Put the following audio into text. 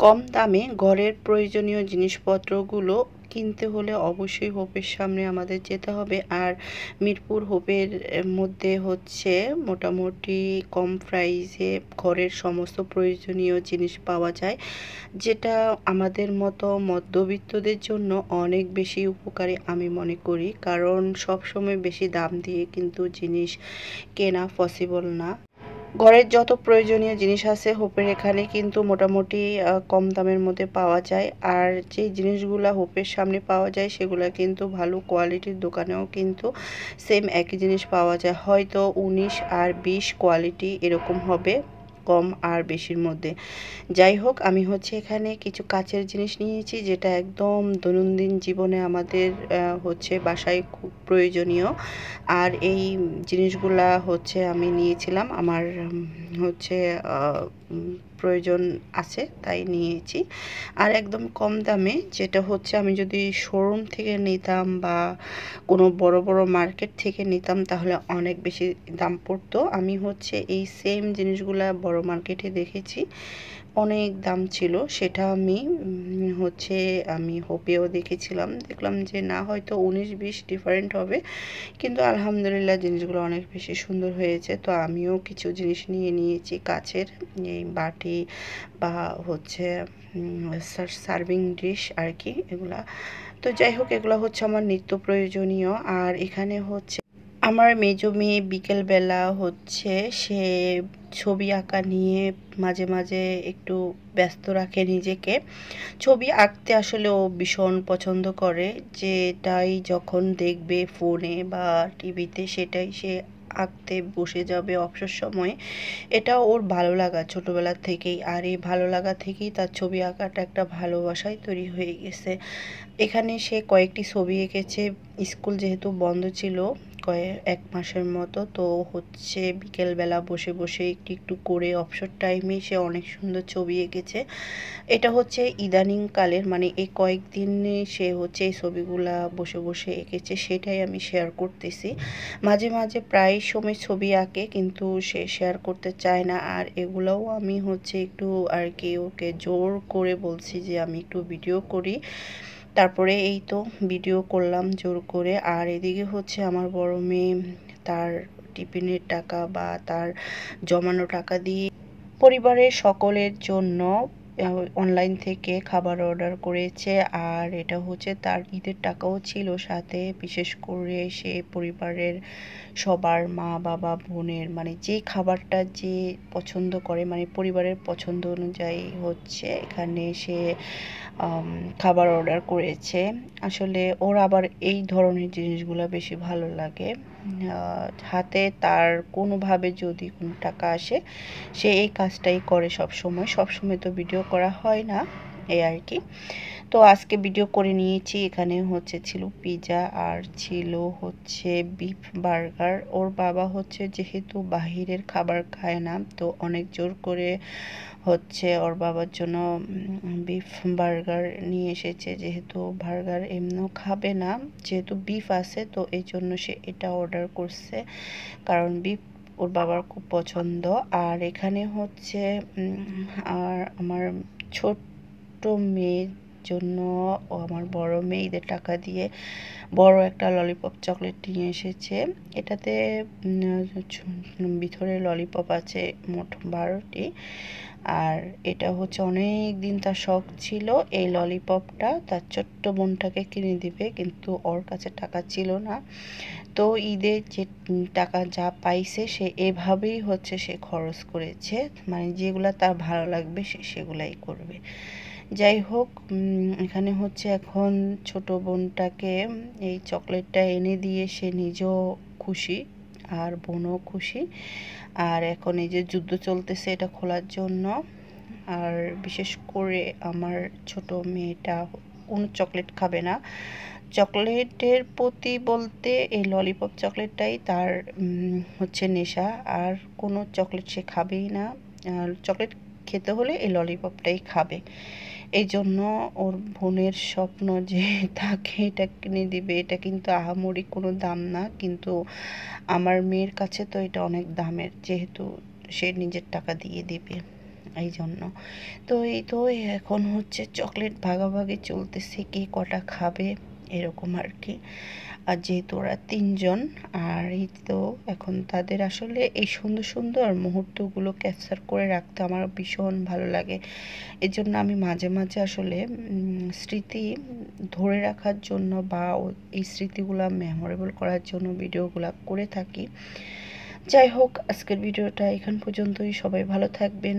কম দামে ঘরের প্রয়োজনীয় জিনিসপত্রগুলো কিনতে হলে অবশ্যই হোপের সামনে আমাদের যেতে হবে। আর মিরপুর হোপের মধ্যে হচ্ছে মোটামুটি কম প্রাইসে ঘরের সমস্ত প্রয়োজনীয় জিনিস পাওয়া যায়, যেটা আমাদের মতো মধ্যবিত্তদের জন্য অনেক বেশি উপকারী আমি মনে করি। কারণ সবসময় বেশি দাম দিয়ে কিন্তু জিনিস কেনা পসিবল না। ঘরের যত প্রয়োজনীয় জিনিস আছে হোপের এখানে কিন্তু মোটামুটি কম দামের মধ্যে পাওয়া যায়। আর যে জিনিসগুলা হোপের সামনে পাওয়া যায় সেগুলা কিন্তু ভালো কোয়ালিটির দোকানেও কিন্তু সেম একই জিনিস পাওয়া যায়, হয়তো 19 আর 20 কোয়ালিটি এরকম হবে, কম আর বেশির মধ্যে। যাই হোক, আমি হচ্ছে এখানে কিছু কাচের জিনিস নিয়েছি, যেটা একদম দৈনন্দিন জীবনে আমাদের হচ্ছে বাসায় খুব প্রয়োজনীয়। আর এই জিনিসগুলা হচ্ছে আমি নিয়েছিলাম আমার হচ্ছে প্রয়োজন আছে তাই নিয়েছি। আর একদম কম দামে, যেটা হচ্ছে আমি যদি শোরুম থেকে নিতাম বা কোনো বড় বড় মার্কেট থেকে নিতাম তাহলে অনেক বেশি দাম পড়তো। আমি হচ্ছে এই সেম জিনিসগুলা বড় মার্কেটে দেখেছি, অনেক দাম ছিল। সেটা আমি হোপেও দেখেছিলাম, দেখলাম যে না হয়তো 19-20 ডিফারেন্ট হবে, কিন্তু আলহামদুলিল্লাহ জিনিসগুলো অনেক বেশি সুন্দর হয়েছে। তো আমিও কিছু জিনিস নিয়ে নিয়েছি কাচের, এই বাটি বা হচ্ছে সার্ভিং ডিশ আর কি এগুলা। তো যাই হোক, এগুলো হচ্ছে আমার নিত্য প্রয়োজনীয়। আর এখানে হচ্ছে আমার মেজো মেয়ে বিকেলবেলা হচ্ছে সে ছবি আঁকা নিয়ে মাঝে মাঝে একটু ব্যস্ত রাখে নিজেকে। ছবি আঁকতে আসলে ও ভীষণ পছন্দ করে, যেটাই যখন দেখবে ফোনে বা টিভিতে সেটাই সে আঁকতে বসে যাবে অবসর সময়ে। এটা ওর ভালো লাগা ছোটোবেলা থেকেই, আর এই ভালো লাগা থেকেই তার ছবি আঁকাটা একটা ভালোবাসায় তৈরি হয়ে গেছে। এখানে সে কয়েকটি ছবি এঁকেছে, স্কুল যেহেতু বন্ধ ছিল এক মাসের মতো, তো হচ্ছে বিকেলবেলা বসে বসে একটু একটু করে অবসর টাইমে সে অনেক সুন্দর ছবি এঁকেছে। এটা হচ্ছে ইদানিং কালের, মানে এই কয়েকদিনে সে হচ্ছে এই ছবিগুলা বসে বসে এঁকেছে, সেটাই আমি শেয়ার করতেছি। মাঝে মাঝে প্রায় সময় ছবি আঁকে কিন্তু সে শেয়ার করতে চায় না। আর এগুলোও আমি হচ্ছে একটু আর কি ওকে জোর করে বলছি যে আমি একটু ভিডিও করি, তারপরে এই তো ভিডিও করলাম জোর করে। আর এদিকে হচ্ছে আমার বড় মেয়ে তার টিফিনের টাকা বা তার জমানো টাকা দিয়ে পরিবারের সকলের জন্য অনলাইন থেকে খাবার অর্ডার করেছে। আর এটা হচ্ছে তার ঈদের টাকাও ছিল সাথে, বিশেষ করে সে পরিবারের সবার মা বাবা বোনের মানে যে খাবারটা যে পছন্দ করে, মানে পরিবারের পছন্দ অনুযায়ী হচ্ছে এখানে সে খাবার অর্ডার করেছে। আসলে ওর আবার এই ধরনের জিনিসগুলো বেশি ভালো লাগে। হাতে তার কোনোভাবে যদি কোনো টাকা আসে সে এই কাজটাই করে সবসময়। সবসময় তো ভিডিও করা হয় না, এই আর কি। তো আজকে ভিডিও করে নিয়েছি। এখানে হচ্ছে ছিল পিৎজা আর ছিল হচ্ছে বিফ বার্গার। ওর বাবা হচ্ছে যেহেতু বাহিরের খাবার খায় না, তো অনেক জোর করে হচ্ছে ওর বাবার জন্য বিফ বার্গার নিয়ে এসেছে, যেহেতু বার্গার এমনিও খাবে না, যেহেতু বিফ আছে তো এই জন্য সে এটা অর্ডার করছে, কারণ বিফ ওর বাবার খুব পছন্দ। আর এখানে হচ্ছে আর আমার ছোট্ট মেয়ের জন্য ও আমার বড় মেয়ে ঈদের টাকা দিয়ে বড় একটা ললিপপ চকলেট নিয়ে এসেছে। এটাতে ভিতরে ললিপপ আছে মোট 12টি। আর এটা হচ্ছে অনেক দিন তার শখ ছিল এই ললিপপটা তার ছোট্ট বোনটাকে কিনে দিবে, কিন্তু ওর কাছে টাকা ছিল না। তো ঈদে যে টাকা যা পাইছে সে এভাবেই হচ্ছে সে খরচ করেছে, মানে যেগুলা তার ভালো লাগবে সে সেগুলাই করবে। যাই হোক, এখানে হচ্ছে এখন ছোট বোনটাকে এই চকলেটটা এনে দিয়ে সে নিজেও খুশি আর বোনও খুশি। আর এখন এই যে যুদ্ধ চলতেছে এটা খোলার জন্য। আর বিশেষ করে আমার ছোট মেয়েটা কোনো চকলেট খাবে না, চকলেটের প্রতি বলতে এই ললিপপ চকলেটটাই তার হচ্ছে নেশা। আর কোনো চকলেট সে খাবেই না, চকলেট খেতে হলে এই ললিপপটাই খাবে। এই জন্য ওর বোনের স্বপ্ন যে তাকে এটা কিনে দিবে। এটা কিন্তু আহামরি কোনো দাম না, কিন্তু আমার মেয়ের কাছে তো এটা অনেক দামের, যেহেতু সে নিজের টাকা দিয়ে দিবে। এই জন্য তো এই তো এখন হচ্ছে চকলেট ভাগাভাগি চলতেছে, কে কটা খাবে এরকম আর কি। আর যেহেতু ওরা 3 জন, আর এই তো এখন তাদের আসলে এই সুন্দর সুন্দর মুহূর্তগুলো ক্যাপচার করে রাখতে আমার ভীষণ ভালো লাগে। এজন্য আমি মাঝে মাঝে আসলে স্মৃতি ধরে রাখার জন্য বা এই স্মৃতিগুলো মেমোরেবল করার জন্য ভিডিওগুলো করে থাকি। যাই হোক, আজকের ভিডিওটা এখান পর্যন্তই। সবাই ভালো থাকবেন।